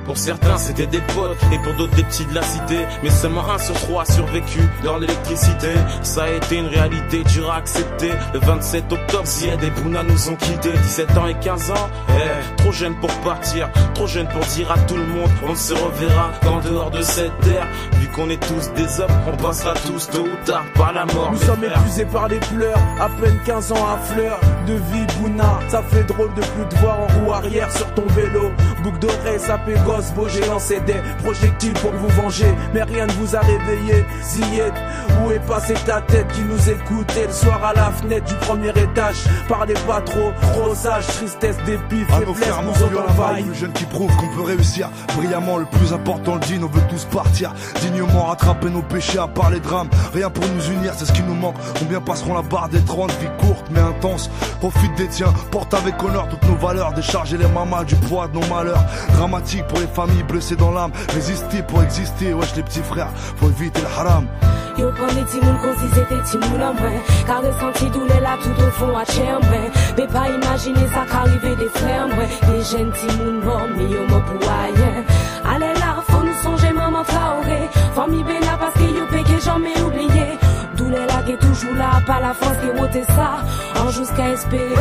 Pour certains c'était des potes et pour d'autres des petits de la cité. Mais seulement 1 sur 3 a survécu dans l'électricité. Ça a été une réalité dure à accepter. Le 27 octobre, Zied et Bouna nous ont quittés. 17 ans et 15 ans, trop jeune pour partir, trop jeune pour dire à tout le monde on se reverra qu'en dehors de cette terre. Vu qu'on est tous des hommes, on passera tous tôt ou tard par la mort. Nous sommes épuisés par les pleurs, à peine 15 ans à fleur de vie. Bouna, ça fait drôle de plus te voir en roue arrière sur ton vélo. Boucle d'oreille, sapé gosse, beau j'ai lancé des projectiles pour vous venger, mais rien ne vous a réveillé. Zied, où est passée ta tête qui nous écoutait le soir à la fenêtre du premier étage? Parlez pas trop, rosage, tristesse, dépit, faiblesse nous ont envahi. Le jeune qui prouve qu'on peut réussir brillamment, le plus important le dit, on veut tous partir dignement, rattraper nos péchés à part les drames. Rien pour nous unir, c'est ce qui nous manque. Combien passeront la barre des 30, vie courte mais intense. Profite des tiens, porte avec honneur toutes nos valeurs. Décharger les mamas du poids de nos malheurs. Dramatique pour les familles blessées dans l'âme. Résister pour exister, wesh les petits frères, faut éviter le haram. Yo prend des petits mouns comme si c'était petits mouns en main. Car ressenti douleur là tout au fond à chambrer. Mais pas imaginer ça qu'arriver des frères moi. Des jeunes petits mouns morts, mais yo m'en pour rien. Allez là, faut nous songer maman Traoré. Famille Bena parce que yo péqué jamais oublié. Douleur là qui est toujours là, pas la France qui ôté ça. En jusqu'à espérer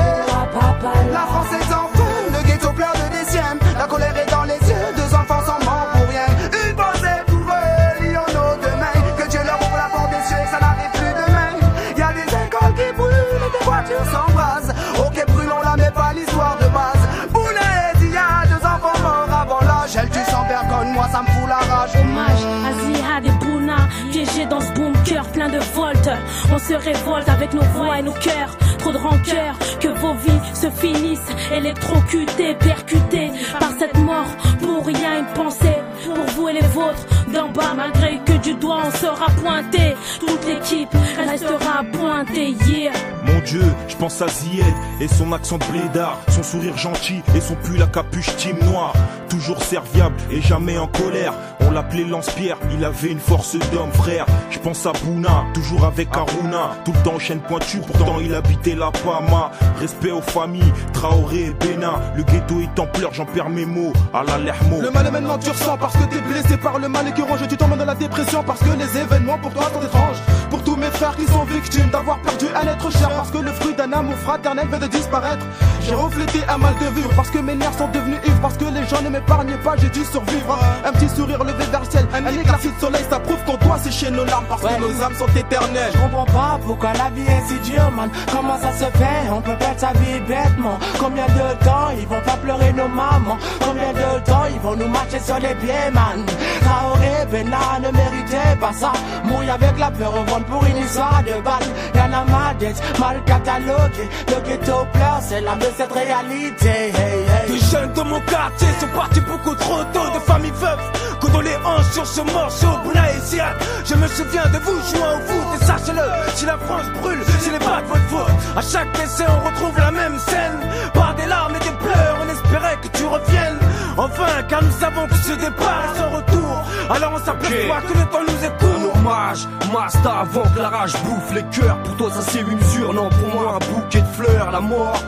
papa là. La France est en feu, le ghetto pleure de déciem. La colère est dans les yeux, 2 enfants sont morts pour rien. Une pensée pour eux, lions nos demain. Que Dieu leur ouvre la porte des cieux et que ça n'arrive plus demain. Y'a des écoles qui brûlent et des voitures s'embrasent. Ok, brûlons-la mais pas l'histoire de base. Boulet dit y'a 2 enfants morts avant l'âge. Elle tue sans vergogne, moi ça me fout la rage. Hommage à Ziad et Bouna, piégés dans ce bunker plein de volts. On se révolte avec nos voix et nos cœurs. Trop de rancœur, que vos vies se finissent électrocutées, percutées par cette mort. Pour rien une pensée, pour vous et les vôtres d'en bas, malgré que du doigt on sera pointé. Toute l'équipe restera pointée, yeah. Mon Dieu, je pense à Zied et son accent de blédard, son sourire gentil et son pull à capuche team noir. Toujours serviable et jamais en colère. On l'appelait Lance-Pierre, il avait une force d'homme, frère. Je pense à Bouna, toujours avec Aruna. Tout le temps chaîne pointue, pourtant il habitait la Pama. Respect aux familles, Traoré et Bena. Le ghetto est en pleurs, j'en perds mes mots. À la Lermo. Le mal est maintenant tu ressens parce que t'es blessé par le mal et que ronge. Tu tombes dans la dépression parce que les événements pour toi sont étranges. Pour tous mes frères qui sont victimes d'avoir perdu un être cher, parce que le fruit d'un amour fraternel vient de disparaître. J'ai reflété un mal de vivre parce que mes nerfs sont devenus ivres, parce que les gens ne m'épargnaient pas, j'ai dû survivre. Un petit sourire levé vers le ciel, un éclairci de soleil, ça prouve qu'on doit sécher nos larmes parce que nos âmes sont éternelles. Je comprends pas pourquoi la vie est si dure, man. Comment ça se fait, on peut perdre sa vie bêtement. Combien de temps ils vont faire pleurer nos mamans? Combien de temps ils vont nous marcher sur les pieds, man? Traoré, Bena ne méritait pas ça. Mouille avec la peur au ventre pour une histoire de balle. Y'en a ma dette, mal catalogué. Le ghetto pleure, c'est l'âme de cette réalité. Hey, hey. Les jeunes de mon quartier sont partis beaucoup trop tôt. De familles veuves, condoléances sur ce morceau. Bouna et Ziad, je me souviens de vous jouant au foot. Et sachez-le, si la France brûle, ce n'est pas de votre faute. À chaque décès on retrouve la même scène. Par des larmes et des pleurs, on espérait que tu reviennes. Enfin, car nous savons que ce départ est sans retour. Alors on s'aperçoit que le temps nous est court. Hommage, Masta avant que la rage bouffe les cœurs. Pour toi ça c'est une usure, non pour moi un bouquet de fleurs. La mort,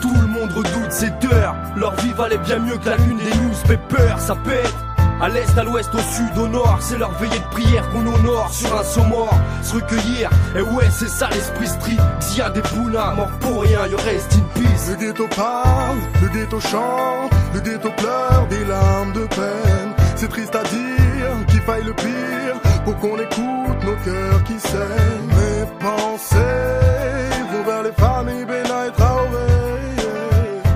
tout le monde redoute cette heure. Leur vie valait bien mieux que la lune des newspapers. Ça pète, à l'est, à l'ouest, au sud, au nord. C'est leur veillée de prière qu'on honore sur un saut mort. Se recueillir, et ouais c'est ça l'esprit street. Ziad et Bouna, mort pour rien, you rest in peace. Le ghetto parle, le ghetto chante, le ghetto pleure des larmes de peine. C'est triste à dire qu'il faille le pire pour qu'on écoute nos cœurs qui saignent. Mes pensées vont vers les familles Bena et Traoré.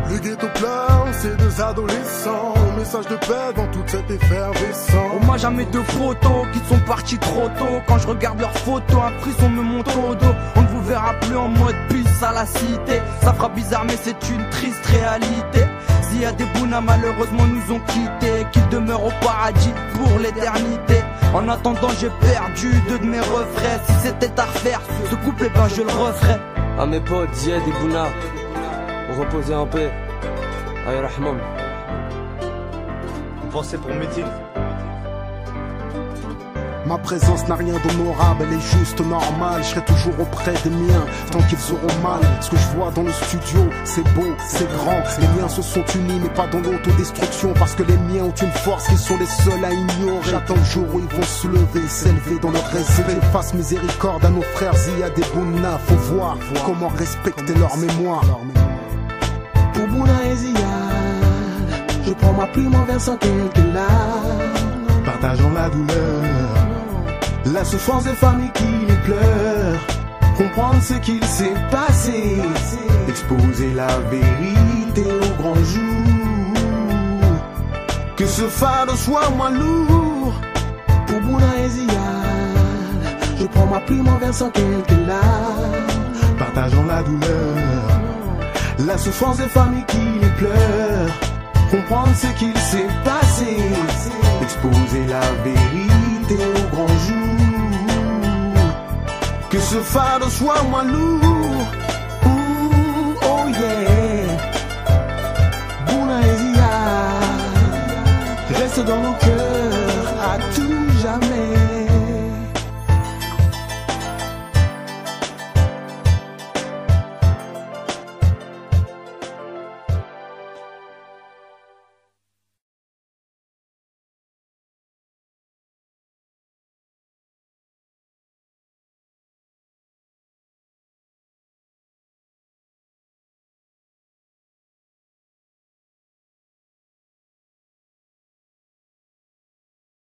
Le ghetto pleure, ces 2 adolescents. Message de paix dans toute cette effervescence. Hommage à mes 2 photos qui sont partis trop tôt. Quand je regarde leurs photos, un frisson me monte au dos. On ne vous verra plus en mode puce à la cité. Ça fera bizarre mais c'est une triste réalité. Ziad et Bouna malheureusement nous ont quittés. Qu'ils demeurent au paradis pour l'éternité. En attendant j'ai perdu 2 de mes refrains. Si c'était à refaire, ce couplet ben je le referais. À mes potes Ziad et Bouna, reposez en paix. Aïe Rahman. Pensez pour Médine. Ma présence n'a rien d'honorable, elle est juste normale. Je serai toujours auprès des miens, tant qu'ils auront mal. Ce que je vois dans le studio, c'est beau, c'est grand. Les miens se sont unis, mais pas dans l'autodestruction. Parce que les miens ont une force qu'ils sont les seuls à ignorer. J'attends le jour où ils vont se lever, s'élever dans leur respect. Fasse miséricorde à nos frères Zia des Bouna. Faut voir comment respecter leur mémoire. Pour Bouna et Zia, je prends ma plume en versant quelques larmes. Partageons la douleur, la souffrance des familles qui les pleurent. Comprendre ce qu'il s'est passé, exposer la vérité au grand jour. Que ce fardeau soit moins lourd. Pour Bouna et Zia, je prends ma plume en versant quelques larmes. Partageons la douleur, la souffrance des familles qui les pleurent. Comprendre ce qu'il s'est passé, exposer la vérité au grand jour. Que ce fardeau soit moins lourd. Oh yeah. Bouna et Zia reste dans nos cœurs à tous.